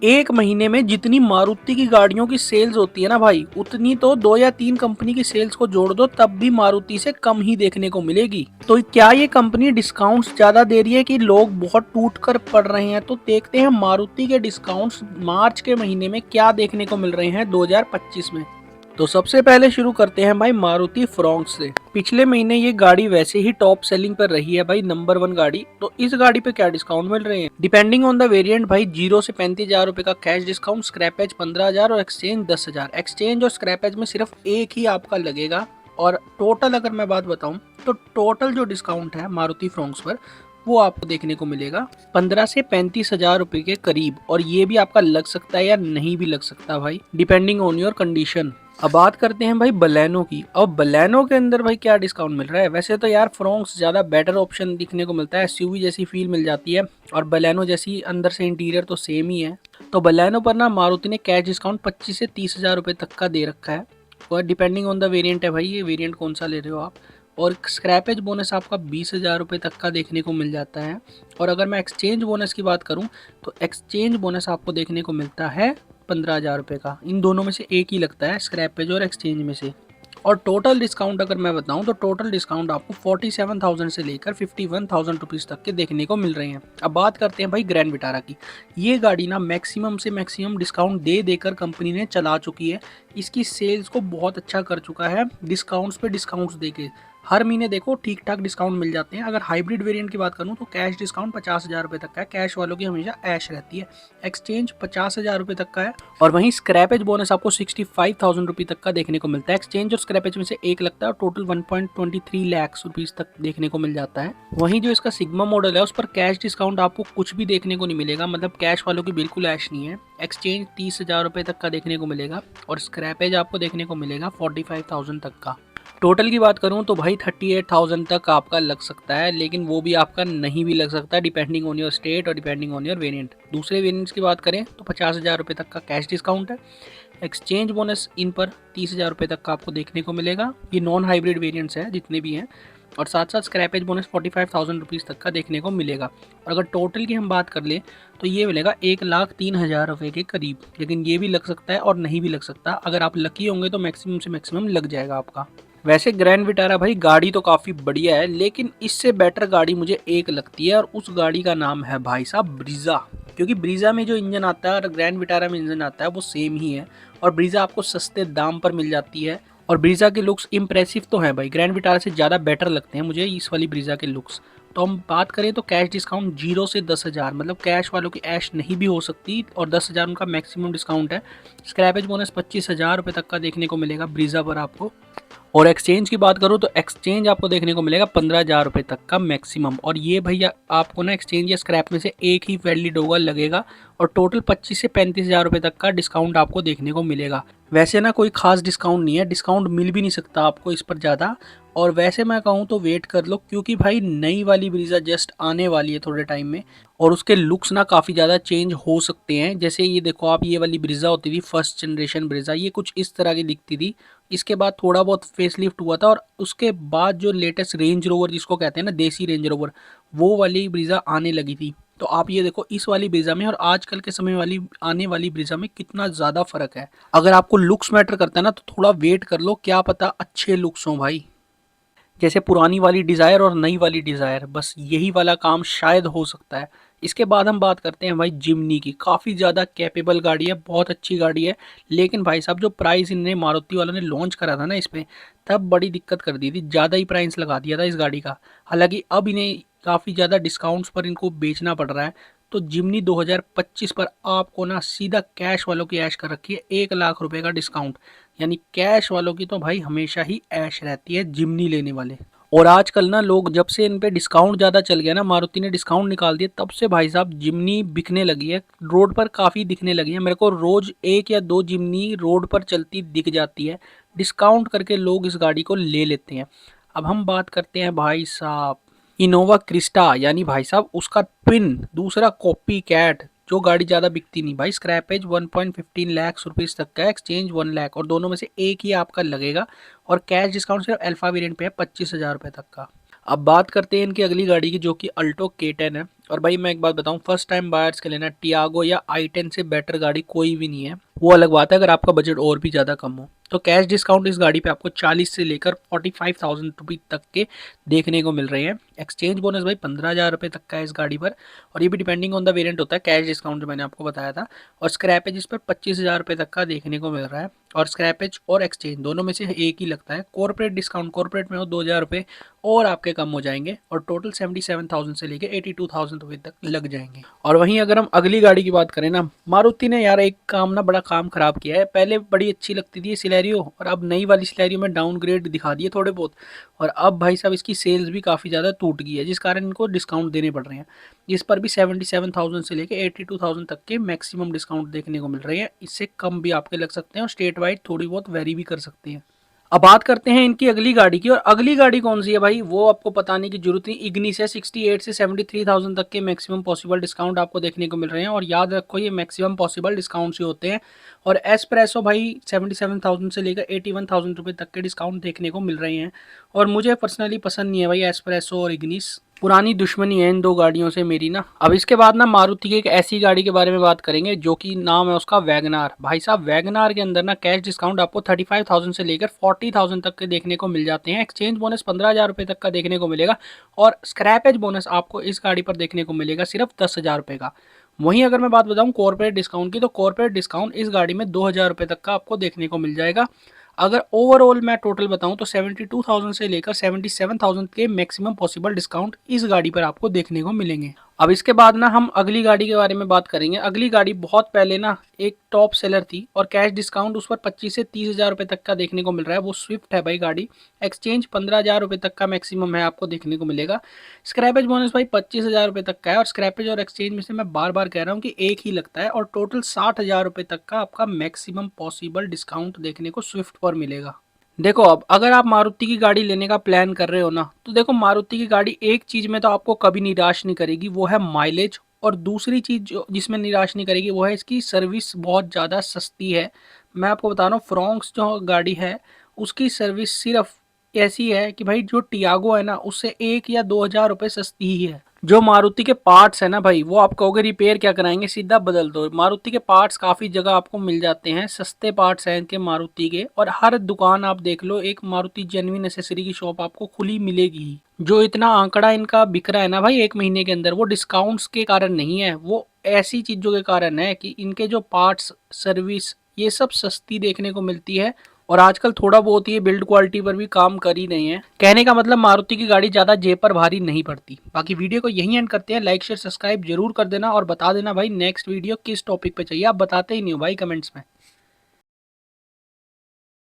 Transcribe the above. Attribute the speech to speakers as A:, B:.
A: एक महीने में जितनी मारुति की गाड़ियों की सेल्स होती है ना भाई, उतनी तो 2 या 3 कंपनी की सेल्स को जोड़ दो तब भी मारुति से कम ही देखने को मिलेगी। तो क्या ये कंपनी डिस्काउंट्स ज्यादा दे रही है कि लोग बहुत टूट कर पड़ रहे हैं? तो देखते हैं मारुति के डिस्काउंट्स मार्च के महीने में क्या देखने को मिल रहे हैं 2025 में। तो सबसे पहले शुरू करते हैं भाई मारुति फ्रॉन्क्स से। पिछले महीने ये गाड़ी वैसे ही टॉप सेलिंग पर रही है भाई, नंबर 1 गाड़ी। तो इस गाड़ी पे क्या डिस्काउंट मिल रहे हैं डिपेंडिंग ऑन द वेरिएंट भाई? 0 से 35,000 रुपए का कैश डिस्काउंट, स्क्रैपेज 15,000 और एक्सचेंज 10,000। एक्सचेंज और स्क्रैपेज में सिर्फ एक ही आपका लगेगा। और टोटल अगर मैं बात बताऊं तो टोटल जो डिस्काउंट है मारुति फ्रॉन्क्स पर वो आपको देखने को मिलेगा 15 से 35,000 रुपए के करीब। और ये भी आपका लग सकता है या नहीं भी लग सकता भाई, डिपेंडिंग ऑन योर कंडीशन। अब बात करते हैं भाई बलेनो की। अब बलेनो के अंदर भाई क्या डिस्काउंट मिल रहा है? वैसे तो यार फ्रॉन्क्स ज्यादा बेटर ऑप्शन दिखने को मिलता है, एसयूवी जैसी फील मिल जाती है और बलेनो जैसी अंदर से इंटीरियर तो सेम ही है। तो बलेनो पर ना मारुति ने कैश डिस्काउंट 25 से 30,000 रुपए तक का दे रखा है, और डिपेंडिंग ऑन द वेरिएंट है भाई, ये वेरिएंट कौन सा ले रहे हो आप। और स्क्रैपेज बोनस आपका 20,000 रुपये तक का देखने को मिल जाता है। और अगर मैं एक्सचेंज बोनस की बात करूं तो एक्सचेंज बोनस आपको देखने को मिलता है 15,000 रुपये का। इन दोनों में से एक ही लगता है, स्क्रैपेज और एक्सचेंज में से। और टोटल डिस्काउंट अगर मैं बताऊं तो टोटल डिस्काउंट आपको 47,000 से लेकर 51,000 रुपीज़ तक के देखने को मिल रहे हैं। अब बात करते हैं भाई ग्रैंड विटारा की। ये गाड़ी ना मैक्सिमम से मैक्सिमम डिस्काउंट दे देकर कंपनी ने चला चुकी है। इसकी सेल्स को बहुत अच्छा कर चुका है, डिस्काउंट्स पे डिस्काउंट्स देके हर महीने देखो ठीक ठाक डिस्काउंट मिल जाते हैं। अगर हाइब्रिड वेरिएंट की बात करूं तो कैश डिस्काउंट 50,000 रुपये तक का है, कैश वालों की हमेशा ऐश रहती है। एक्सचेंज 50,000 रुपये तक का है, और वहीं स्क्रैपेज बोनस आपको 65,000 रुपये तक का देखने को मिलता है। एक्सचेंज और स्क्रैपेज में से एक लगता है और टोटल 1.23 लाख रुपीज़ तक देखने को मिल जाता है। वहीं जो इसका सिग्मा मॉडल है उस पर कैश डिस्काउंट आपको कुछ भी देखने को नहीं मिलेगा, मतलब कैश वालों की बिल्कुल ऐश नहीं है। एक्सचेंज 30,000 रुपये तक का देखने को मिलेगा और स्क्रैपेज आपको देखने को मिलेगा 45,000 तक का। टोटल की बात करूं तो भाई 38,000 तक आपका लग सकता है, लेकिन वो भी आपका नहीं भी लग सकता, डिपेंडिंग ऑन योर स्टेट और डिपेंडिंग ऑन योर वेरिएंट। दूसरे वेरिएंट्स की बात करें तो 50,000 रुपये तक का कैश डिस्काउंट है। एक्सचेंज बोनस इन पर 30,000 रुपये तक का आपको देखने को मिलेगा। ये नॉन हाइब्रिड वेरिएंट्स हैं जितने भी हैं। और साथ साथ स्क्रैपेज बोनस 45,000 रुपीज़ तक का देखने को मिलेगा। और अगर टोटल की हम बात कर लें तो ये मिलेगा 1,03,000 रुपये के करीब, लेकिन ये भी लग सकता है और नहीं भी लग सकता। अगर आप लकी होंगे तो मैक्सिमम से मैक्सिमम लग जाएगा आपका। वैसे ग्रैंड विटारा भाई गाड़ी तो काफ़ी बढ़िया है, लेकिन इससे बेटर गाड़ी मुझे एक लगती है और उस गाड़ी का नाम है भाई साहब ब्रीज़ा। क्योंकि ब्रीज़ा में जो इंजन आता है और ग्रैंड विटारा में इंजन आता है वो सेम ही है, और ब्रीज़ा आपको सस्ते दाम पर मिल जाती है। और ब्रीज़ा के लुक्स इंप्रेसिव तो हैं भाई, ग्रैंड विटारा से ज़्यादा बेटर लगते हैं मुझे इस वाली ब्रीज़ा के लुक्स। तो हम बात करें तो कैश डिस्काउंट 0 से 10,000, मतलब कैश वालों की ऐश नहीं भी हो सकती, और 10,000 उनका मैक्सिमम डिस्काउंट है। स्क्रैपेज बोनस 25,000 रुपये तक का देखने को मिलेगा ब्रीज़ा पर आपको। और एक्सचेंज की बात करूँ तो एक्सचेंज आपको देखने को मिलेगा 15,000 रुपये तक का मैक्सिमम। और ये भैया आपको ना एक्सचेंज या स्क्रैप में से एक ही वैलिड होगा लगेगा, और टोटल 25 से 35,000 रुपये तक का डिस्काउंट आपको देखने को मिलेगा। वैसे ना कोई खास डिस्काउंट नहीं है, डिस्काउंट मिल भी नहीं सकता आपको इस पर ज़्यादा। और वैसे मैं कहूँ तो वेट कर लो, क्योंकि भाई नई वाली ब्रीज़ा जस्ट आने वाली है थोड़े टाइम में, और उसके लुक्स ना काफ़ी ज़्यादा चेंज हो सकते हैं। जैसे ये देखो आप, ये वाली ब्रीज़ा होती थी फर्स्ट जनरेशन ब्रीज़ा, ये कुछ इस तरह की दिखती थी। इसके बाद थोड़ा बहुत फेसलिफ्ट हुआ था, और उसके बाद जो लेटेस्ट रेंज रोवर जिसको कहते हैं ना देसी रेंज रोवर, वो वाली ब्रीज़ा आने लगी थी। तो आप ये देखो इस वाली ब्रीज़ा में और आजकल के समय वाली आने वाली ब्रीज़ा में कितना ज़्यादा फ़र्क है। अगर आपको लुक्स मैटर करता है ना तो थोड़ा वेट कर लो, क्या पता अच्छे लुक्स हों भाई। जैसे पुरानी वाली डिज़ायर और नई वाली डिज़ायर, बस यही वाला काम शायद हो सकता है। इसके बाद हम बात करते हैं भाई जिमनी की। काफ़ी ज़्यादा कैपेबल गाड़ी है, बहुत अच्छी गाड़ी है, लेकिन भाई साहब जो प्राइस इनने मारुति वालों ने लॉन्च करा था ना इस पर, तब बड़ी दिक्कत कर दी थी, ज़्यादा ही प्राइस लगा दिया था इस गाड़ी का। हालांकि अब इन्हें काफ़ी ज़्यादा डिस्काउंट्स पर इनको बेचना पड़ रहा है। तो जिमनी 2025 पर आपको ना सीधा कैश वालों की ऐश कर रखी है 1 लाख रुपए का डिस्काउंट, यानी कैश वालों की तो भाई हमेशा ही ऐश रहती है जिमनी लेने वाले। और आजकल ना लोग जब से इन पे डिस्काउंट ज़्यादा चल गया ना, मारुति ने डिस्काउंट निकाल दिया, तब से भाई साहब जिमनी बिकने लगी है, रोड पर काफ़ी दिखने लगी है। मेरे को रोज़ 1 या 2 जिमनी रोड पर चलती दिख जाती है, डिस्काउंट करके लोग इस गाड़ी को ले लेते हैं। अब हम बात करते हैं भाई साहब इनोवा क्रिस्टा, यानी भाई साहब उसका ट्विन, दूसरा कॉपी कैट, जो गाड़ी ज़्यादा बिकती नहीं भाई। स्क्रैपेज 1.15 लाख रुपीज़ तक का, एक्सचेंज 1 लाख, और दोनों में से एक ही आपका लगेगा। और कैश डिस्काउंट सिर्फ अल्फा वेरिएंट पे है 25,000 रुपये तक का। अब बात करते हैं इनकी अगली गाड़ी की, जो कि अल्टो K10 है। और भाई मैं एक बात बताऊं, फर्स्ट टाइम बायर्स के लिए ना टियागो या i10 से बेटर गाड़ी कोई भी नहीं है। वो अलग बात है अगर आपका बजट और भी ज़्यादा कम हो। तो कैश डिस्काउंट इस गाड़ी पे आपको 40 से लेकर 45,000 रुपये तक के देखने को मिल रहे हैं। एक्सचेंज बोनस भाई 15,000 रुपये तक का है इस गाड़ी पर, और ये भी डिपेंडिंग ऑन द वेरिएंट होता है। कैश डिस्काउंट जो मैंने आपको बताया था, और स्क्रैपेज इस पर 25,000 रुपये तक का देखने को मिल रहा है। और स्क्रैपेज और एक्सचेंज दोनों में से एक ही लगता है। कॉर्पोरेट डिस्काउंट, कॉर्पोरेट में हो 2,000 रुपये और आपके कम हो जाएंगे, और टोटल 77,000 से लेके 82,000 रुपये तक लग जाएंगे। और वहीं अगर हम अगली गाड़ी की बात करें ना, मारुति ने यार एक काम ना बड़ा काम खराब किया है। पहले बड़ी अच्छी लगती थी ये सिलेरियो, और अब नई वाली सिलेरियो में डाउनग्रेड दिखा दिए थोड़े बहुत। और अब भाई साहब इसकी सेल्स भी काफ़ी ज़्यादा टूट गई है, जिस कारण इनको डिस्काउंट देने पड़ रहे हैं। इस पर भी 77,000 से लेके 82,000 तक के मैक्सिमम डिस्काउंट देखने को मिल रहे हैं। इससे कम भी आपके लग सकते हैं, और स्टेट वाइड थोड़ी बहुत वेरी भी कर सकते हैं। अब बात करते हैं इनकी अगली गाड़ी की, और अगली गाड़ी कौन सी है भाई वो आपको बताने की जरूरत नहीं। इग्निस है। 68 से 73,000 तक के मैक्सिमम पॉसिबल डिस्काउंट आपको देखने को मिल रहे हैं, और याद रखो ये मैक्सिमम पॉसिबल डिस्काउंट ही होते हैं। और एस्प्रेसो भाई 77,000 से लेकर 81,000 रुपये तक के डिस्काउंट देखने को मिल रहे हैं। और मुझे पर्सनली पसंद नहीं है भाई एस्प्रेसो और इग्निस, पुरानी दुश्मनी है इन दो गाड़ियों से मेरी ना। अब इसके बाद ना मारुति की एक ऐसी गाड़ी के बारे में बात करेंगे जो कि नाम है उसका वैगनार। भाई साहब वैगनार के अंदर ना कैश डिस्काउंट आपको 35,000 से लेकर 40,000 तक के देखने को मिल जाते हैं। एक्सचेंज बोनस 15,000 रुपये तक का देखने को मिलेगा, और स्क्रैपेज बोनस आपको इस गाड़ी पर देखने को मिलेगा सिर्फ 10,000 रुपये का। वहीं अगर मैं बात बताऊं कॉर्पोरेट डिस्काउंट की, तो कॉर्पोरेट डिस्काउंट इस गाड़ी में 2,000 रुपये तक का आपको देखने को मिल जाएगा। अगर ओवरऑल मैं टोटल बताऊं तो 72,000 से लेकर 77,000 के मैक्सिमम पॉसिबल डिस्काउंट इस गाड़ी पर आपको देखने को मिलेंगे। अब इसके बाद ना हम अगली गाड़ी के बारे में बात करेंगे। अगली गाड़ी बहुत पहले ना एक टॉप सेलर थी, और कैश डिस्काउंट उस पर 25 से 30,000 रुपये तक का देखने को मिल रहा है। वो स्विफ्ट है भाई गाड़ी। एक्सचेंज 15,000 रुपये तक का मैक्सिमम है आपको देखने को मिलेगा। स्क्रैपेज बोनस भाई 25,000 रुपये तक का है, और स्क्रैपेज और एक्सचेंज में से मैं बार बार कह रहा हूँ कि एक ही लगता है। और टोटल 60,000 रुपये तक का आपका मैक्सिमम पॉसिबल डिस्काउंट देखने को स्विफ्ट पर मिलेगा। देखो अब अगर आप मारुति की गाड़ी लेने का प्लान कर रहे हो ना, तो देखो मारुति की गाड़ी एक चीज़ में तो आपको कभी निराश नहीं करेगी, वो है माइलेज। और दूसरी चीज़ जो जिसमें निराश नहीं करेगी वो है इसकी सर्विस बहुत ज़्यादा सस्ती है। मैं आपको बता रहा हूँ फ्रोंक्स जो गाड़ी है उसकी सर्विस सिर्फ ऐसी है कि भाई जो टियागो है ना उससे 1 या 2 हज़ार रुपये सस्ती ही है। जो मारुति के पार्ट्स है ना भाई, वो आप कहोगे रिपेयर क्या कराएंगे, सीधा बदल दो। मारुति के पार्ट्स काफ़ी जगह आपको मिल जाते हैं, सस्ते पार्ट्स हैं इनके मारुति के। और हर दुकान आप देख लो, एक मारुति जेन्युइन एसेसरी की शॉप आपको खुली मिलेगी ही। जो इतना आंकड़ा इनका बिक रहा है ना भाई एक महीने के अंदर, वो डिस्काउंट्स के कारण नहीं है, वो ऐसी चीज़ों के कारण है कि इनके जो पार्ट्स, सर्विस, ये सब सस्ती देखने को मिलती है। और आजकल थोड़ा बहुत ये बिल्ड क्वालिटी पर भी काम कर ही नहीं है। कहने का मतलब मारुति की गाड़ी ज़्यादा जेब पर भारी नहीं पड़ती। बाकी वीडियो को यहीं एंड करते हैं। लाइक शेयर सब्सक्राइब जरूर कर देना, और बता देना भाई नेक्स्ट वीडियो किस टॉपिक पे चाहिए। आप बताते ही नहीं हो भाई कमेंट्स में।